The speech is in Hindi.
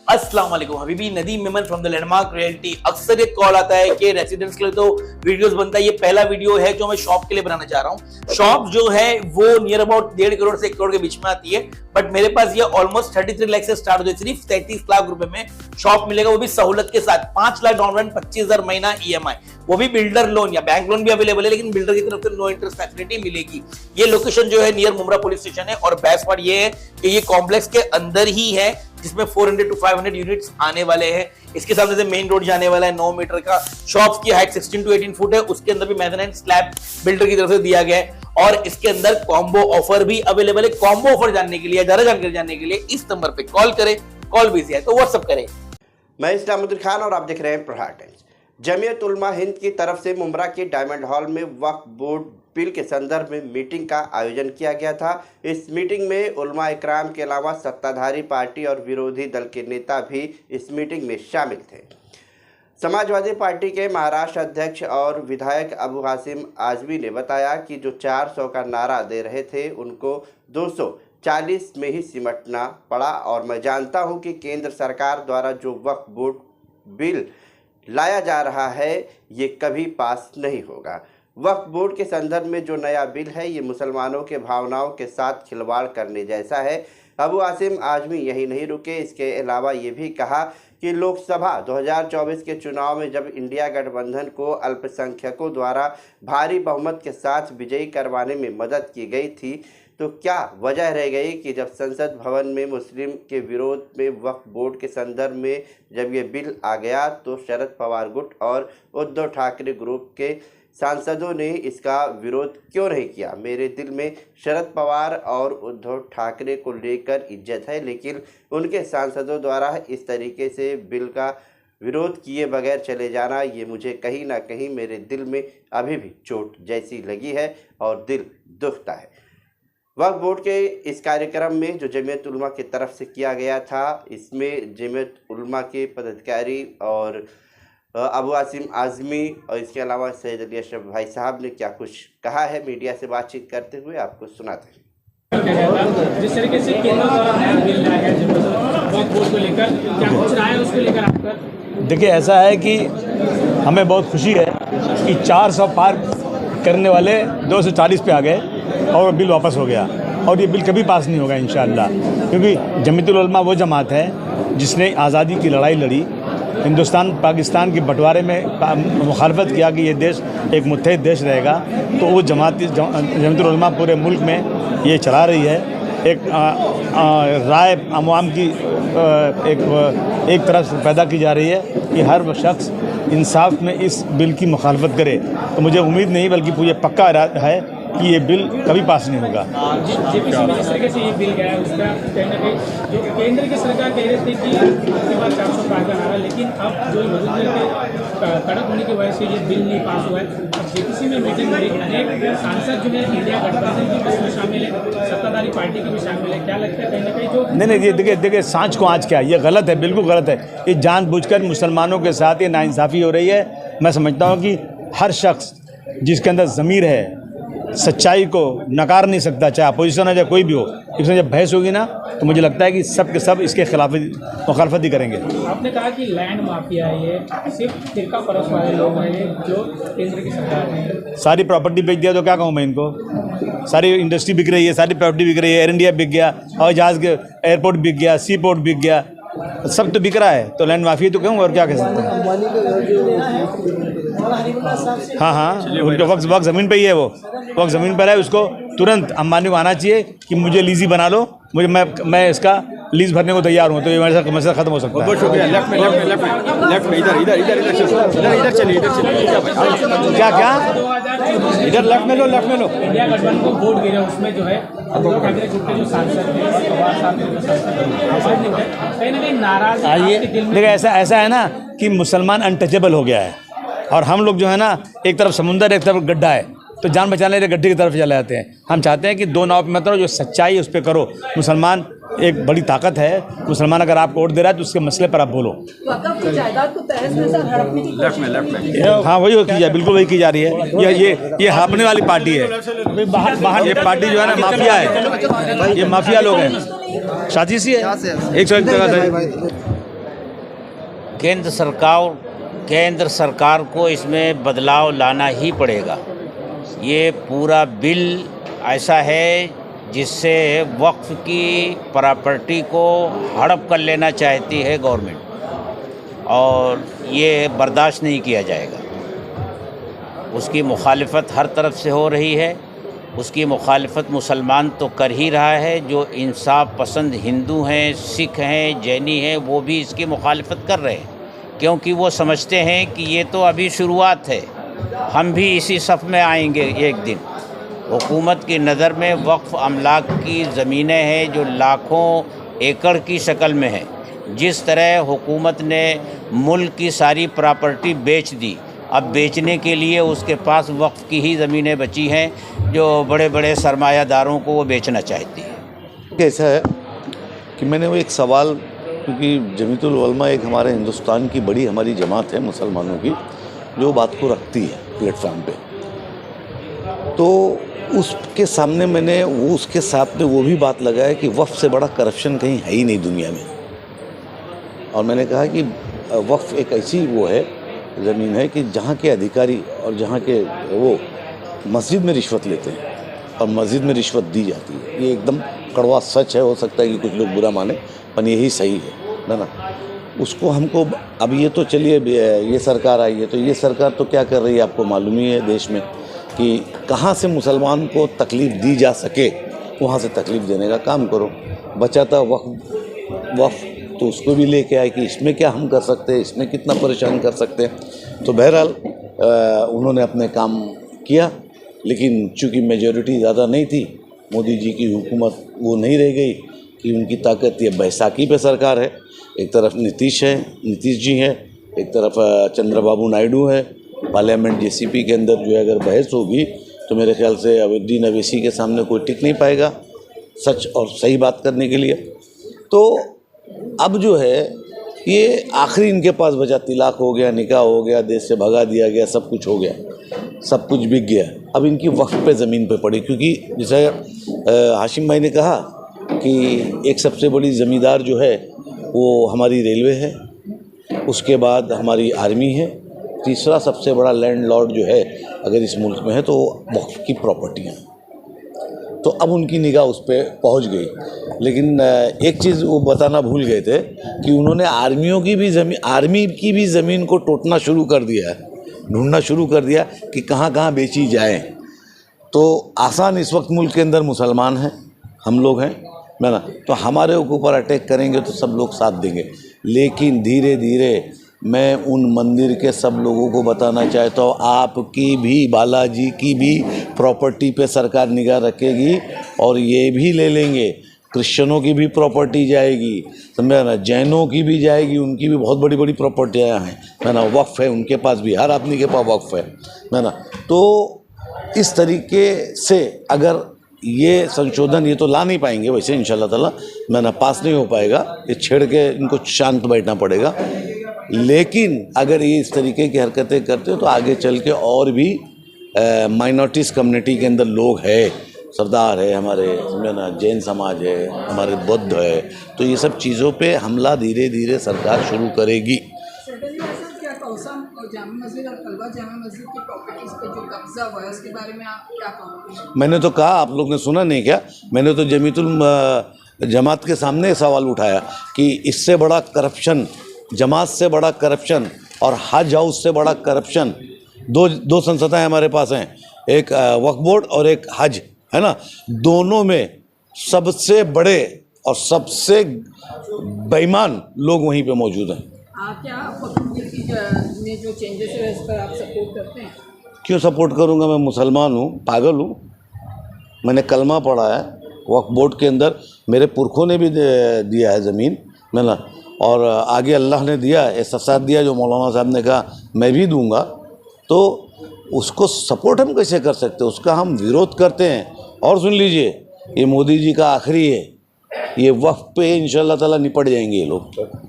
अस्सलाम वालेकुम Habibi, Nadeem Memon from the landmark realty. अक्सर ये कॉल आता है कि रेसिडेंट्स के लिए तो वीडियोस बनता है। ये पहला वीडियो है जो मैं शॉप के लिए बनाना चाह रहा हूँ। शॉप जो है वो नियर अबाउट 1.5 करोड़ से 1 करोड़ के बीच में आती है, बट मेरे पास ये ऑलमोस्ट 33 लाख से स्टार्ट होती है। सिर्फ 33 लाख रुपए में शॉप मिलेगा, वो भी सहूलत के साथ। 5 लाख डाउन पेमेंट, 25,000 महीना EMI, वो भी बिल्डर लोन या बैंक लोन भी अवेलेबल है, लेकिन बिल्डर की तरफ से नो इंटरेस्ट फैसिलिटी मिलेगी। ये लोकेशन जो है नियर मुमरा पुलिस स्टेशन है, और बेस्ट पार्ट ये है कि ये कॉम्प्लेक्स के अंदर ही है, जिसमें 400 to 500 यूनिट्स आने वाले हैं। इसके सामने से मेन रोड जाने वाला है 9 मीटर का। शॉप की हाइट 16 to 18 फुट है। उसके अंदर भी मेज़ानाइन स्लैब बिल्डर की तरफ से दिया गया है, और इसके अंदर कॉम्बो ऑफर भी अवेलेबल है। कॉम्बो ऑफर जानने के लिए, ज्यादा जानकारी जानने के लिए इस नंबर पे कॉल करें। कॉल बिजी है तो व्हाट्सएप करें। मैं इस्लामुद्दीन खान और आप देख रहे हैं प्रहार टाइम्स। जमीयत उलमा हिंद की तरफ से मुमरा के डायमंड हॉल में वक्फ बोर्ड बिल के संदर्भ में मीटिंग का आयोजन किया गया था। इस मीटिंग में उलमा इकराम के अलावा सत्ताधारी पार्टी और विरोधी दल के नेता भी इस मीटिंग में शामिल थे। समाजवादी पार्टी के महाराष्ट्र अध्यक्ष और विधायक अबू हासिम आजमी ने बताया कि जो 400 का नारा दे रहे थे उनको 240 में ही सिमटना पड़ा, और मैं जानता हूं कि केंद्र सरकार द्वारा जो वक्फ बोर्ड बिल लाया जा रहा है ये कभी पास नहीं होगा। वक्फ बोर्ड के संदर्भ में जो नया बिल है ये मुसलमानों के भावनाओं के साथ खिलवाड़ करने जैसा है। अबू आसिम आजमी यही नहीं रुके, इसके अलावा ये भी कहा कि लोकसभा 2024 के चुनाव में जब इंडिया गठबंधन को अल्पसंख्यकों द्वारा भारी बहुमत के साथ विजयी करवाने में मदद की गई थी, तो क्या वजह रह गई कि जब संसद भवन में मुस्लिम के विरोध में वक्फ बोर्ड के संदर्भ में जब ये बिल आ गया तो शरद पवार गुट और उद्धव ठाकरे ग्रुप के सांसदों ने इसका विरोध क्यों नहीं किया। मेरे दिल में शरद पवार और उद्धव ठाकरे को लेकर इज्जत है, लेकिन उनके सांसदों द्वारा इस तरीके से बिल का विरोध किए बगैर चले जाना ये मुझे कहीं ना कहीं मेरे दिल में अभी भी चोट जैसी लगी है और दिल दुखता है। वक्फ बोर्ड के इस कार्यक्रम में जो जमीयत उलमा की तरफ से किया गया था, इसमें जमीयत उलमा के पदाधिकारी और अबू आसिम आजमी और इसके अलावा सैयद अली अशरफ भाई साहब ने क्या कुछ कहा है मीडिया से बातचीत करते हुए आपको सुनाते हैं। जिस तरीके से केंद्र द्वारा नया बिल लाया गया वक्फ बोर्ड को लेकर, क्या कुछ राय है उसको लेकर आपका? देखिए, ऐसा है कि हमें बहुत खुशी है कि 400 पार करने वाले 240 पे आ गए और बिल वापस हो गया, और ये बिल कभी पास नहीं होगा इंशाअल्लाह, क्योंकि जमीयत उलमा वो जमात है जिसने आज़ादी की लड़ाई लड़ी, हिंदुस्तान पाकिस्तान के बंटवारे में मुखालफत किया कि ये देश एक मुत्तहिद देश रहेगा। तो वो जमीयत उलमा पूरे मुल्क में ये चला रही है। एक राय अवाम की एक तरफ से पैदा की जा रही है कि हर शख्स इंसाफ में इस बिल की मुखालफत करे। तो मुझे उम्मीद नहीं बल्कि पूरे पक्का है कि ये बिल कभी पास नहीं होगा। जेपीसी में जिस तरीके से ये बिल गया है उसका कहीं ना कहीं जो केंद्र की सरकार कह रही थी कि उसके बाद 400 पार का नारा, लेकिन अब जो विरोधी के कड़क होने की वजह से ये बिल नहीं पास हुआ है। अब जेपीसी में मीटिंग हुई, अनेक सांसद जो है इंडिया गठबंधन की उसमें शामिल है, सत्ताधारी पार्टी की भी शामिल है। क्या लगता है कहीं ना कहीं जो नहीं ये देखिए सांझ को आज क्या, ये गलत है, बिल्कुल गलत है। ये जानबूझकर मुसलमानों के साथ ये नाइंसाफ़ी हो रही है। मैं समझता हूँ कि हर शख्स जिसके अंदर ज़मीर है सच्चाई को नकार नहीं सकता, चाहे अपोजिशन हो चाहे कोई भी हो। इसमें जब बहस होगी ना तो मुझे लगता है कि सब के सब इसके खिलाफ मुखालफत ही करेंगे। आपने कहा कि लैंड माफिया है, ये सिर्फ फिरका परस्त वाले लोग हैं जो केंद्र की सरकार है। सारी प्रॉपर्टी बेच दिया तो क्या कहूँ मैं इनको। सारी इंडस्ट्री बिक रही है, सारी प्रॉपर्टी बिक रही है। एयर इंडिया बिक गया, और जहाज़ के एयरपोर्ट बिक गया, सी पोर्ट बिक गया, सब तो बिक रहा है। तो लैंड माफिया तो कहूँ और क्या कह सकते हैं। हाँ उनके वक्त ज़मीन पे ही है, वो वक्त ज़मीन पर है। उसको तुरंत अंबानी को आना चाहिए कि मुझे लीज़ी बना लो, मुझे मैं इसका लीज़ भरने को तैयार हूँ, तो ये मेरे मसला ख़त्म हो सकता है। बहुत शुक्रिया। लेफ्ट में इधर चलिए क्या इधर लेफ्ट में लो इंडिया गठबंधन को वोट गिरे, उसमें जो है उद्धव ठाकरे ग्रुप के जो सांसद हैं और पवार साहब के जो सांसद हैं कहीं ना कहीं नाराज। देखिए ऐसा है ना कि मुसलमान अनटचेबल हो गया है, और हम लोग जो है ना एक तरफ समुंदर एक तरफ गड्ढा है, तो जान बचाने के लिए गड्ढे की तरफ चले जाते हैं। हम चाहते हैं कि दो नाव पे मत रहो, जो सच्चाई है उस पर करो। मुसलमान एक बड़ी ताकत है, मुसलमान अगर आपको वोट दे रहा है तो उसके मसले पर आप बोलो। हाँ वही की जाए, बिल्कुल वही की जा रही है। ये हड़पने वाली पार्टी है। बाहर ये पार्टी जो है ना माफिया है, ये माफिया लोग हैं, साजिश ही है। 101 जगह केंद्र सरकार को इसमें बदलाव लाना ही पड़ेगा। ये पूरा बिल ऐसा है जिससे वक्फ की प्रॉपर्टी को हड़प कर लेना चाहती है गवर्नमेंट, और ये बर्दाश्त नहीं किया जाएगा। उसकी मुखालिफत हर तरफ से हो रही है। उसकी मुखालिफत मुसलमान तो कर ही रहा है, जो इंसाफ पसंद हिंदू हैं, सिख हैं, जैनी हैं, वो भी इसकी मुखालिफत कर रहे हैं, क्योंकि वो समझते हैं कि ये तो अभी शुरुआत है, हम भी इसी सफ़ में आएंगे एक दिन। हुकूमत की नज़र में वक्फ अमलाक की ज़मीनें हैं जो लाखों एकड़ की शक्ल में हैं। जिस तरह हुकूमत ने मुल्क की सारी प्रॉपर्टी बेच दी, अब बेचने के लिए उसके पास वक्फ की ही ज़मीनें बची हैं जो बड़े बड़े सरमायादारों को वो बेचना चाहती है। ऐसा है कि मैंने वो एक सवाल, क्योंकि जमीयतुल उलमा एक हमारे हिंदुस्तान की बड़ी हमारी जमात है मुसलमानों की, जो बात को रखती है प्लेटफॉर्म पे, तो उसके सामने मैंने उसके साथ में वो भी बात लगाया कि वक्फ से बड़ा करप्शन कहीं है ही नहीं दुनिया में। और मैंने कहा कि वक्फ एक ऐसी वो है ज़मीन है कि जहाँ के अधिकारी और जहाँ के वो मस्जिद में रिश्वत लेते हैं और मस्जिद में रिश्वत दी जाती है। ये एकदम कड़वा सच है। हो सकता है कि कुछ लोग बुरा माने, पर यही सही है ना। उसको हमको अब ये तो चलिए ये सरकार आई है, तो ये सरकार तो क्या कर रही है आपको मालूम ही है देश में, कि कहाँ से मुसलमान को तकलीफ़ दी जा सके वहाँ से तकलीफ़ देने का काम करो। बचाता वक्फ तो उसको भी लेके आए कि इसमें क्या हम कर सकते हैं, इसमें कितना परेशान कर सकते हैं। तो बहरहाल उन्होंने अपने काम किया, लेकिन चूँकि मेजॉरिटी ज़्यादा नहीं थी, मोदी जी की हुकूमत वो नहीं रह गई कि उनकी ताकत ये बैसाखी पे सरकार है। एक तरफ नीतीश जी हैं, एक तरफ चंद्रबाबू नायडू है। पार्लियामेंट जेसीपी के अंदर जो है अगर बहस होगी तो मेरे ख्याल से अवैद्दीन अवैसी के सामने कोई टिक नहीं पाएगा सच और सही बात करने के लिए। तो अब जो है ये आखिरी इनके पास बचा, तिलाक हो गया, निकाह हो गया, देश से भगा दिया गया, सब कुछ हो गया, सब कुछ बिक गया। अब इनकी वक्फ पे ज़मीन पे पड़ी, क्योंकि जैसे हाशिम भाई ने कहा कि एक सबसे बड़ी ज़मींदार जो है वो हमारी रेलवे है, उसके बाद हमारी आर्मी है, तीसरा सबसे बड़ा लैंडलॉर्ड जो है अगर इस मुल्क में है तो वक्फ की प्रॉपर्टियाँ। तो अब उनकी निगाह उस पर पहुँच गई। लेकिन एक चीज़ वो बताना भूल गए थे कि उन्होंने आर्मी की भी ज़मीन को टोटना शुरू कर दिया है, ढूंढना शुरू कर दिया कि कहाँ कहाँ बेची जाए। तो आसान इस वक्त मुल्क के अंदर मुसलमान हैं, हम लोग हैं ना, तो हमारे ऊपर अटैक करेंगे तो सब लोग साथ देंगे। लेकिन धीरे धीरे मैं उन मंदिर के सब लोगों को बताना चाहता हूँ, आपकी भी, बालाजी की भी प्रॉपर्टी पे सरकार निगाह रखेगी और ये भी ले लेंगे। क्रिश्चियनों की भी प्रॉपर्टी जाएगी, समझा ना, जैनों की भी जाएगी, उनकी भी बहुत बड़ी बड़ी प्रॉपर्टियाँ हैं, है ना, वक्फ है उनके पास भी, हर आदमी के पास वक्फ है ना। तो इस तरीके से अगर ये संशोधन ये तो ला नहीं पाएंगे वैसे इंशाल्लाह ताला, मैं ना पास नहीं हो पाएगा, ये छेड़ के इनको शांत बैठना पड़ेगा। लेकिन अगर ये इस तरीके की हरकतें करते हो तो आगे चल के और भी माइनॉरिटीज़ कम्युनिटी के अंदर लोग हैं, सरदार है हमारे, समझे ना, जैन समाज है, हमारे बौद्ध है, तो ये सब चीज़ों पे हमला धीरे धीरे सरकार शुरू करेगी। जामा मस्जिद और कलवा जामा मस्जिद की प्रॉपर्टीज पे जो कब्जा हुआ है उसके बारे में आप क्या कहोगे? मैंने तो कहा, आप लोग ने सुना नहीं क्या? मैंने तो जमीयतुल जमात के सामने सवाल उठाया कि इससे बड़ा करप्शन, जमात से बड़ा करप्शन और हज हाउस से बड़ा करप्शन, दो संस्थाएं हमारे पास हैं, एक वक्फ बोर्ड और एक हज, है ना, दोनों में सबसे बड़े और सबसे बेईमान लोग वहीं पे मौजूद हैं। क्या में जो चेंजेस है इस पर आप सपोर्ट करते हैं? क्यों सपोर्ट करूंगा? मैं मुसलमान हूँ, पागल हूँ, मैंने कलमा पढ़ा है। वक्फ बोर्ड के अंदर मेरे पुरखों ने भी दिया है ज़मीन, है ना, और आगे अल्लाह ने दिया, ऐसा साथ दिया जो मौलाना साहब ने कहा मैं भी दूंगा। तो उसको सपोर्ट हम कैसे कर सकते? उसका हम विरोध करते हैं। और सुन लीजिए, ये मोदी जी का आखिरी है, ये वक्फ पे इंशाल्लाह ताला निपट जाएंगे ये लोग।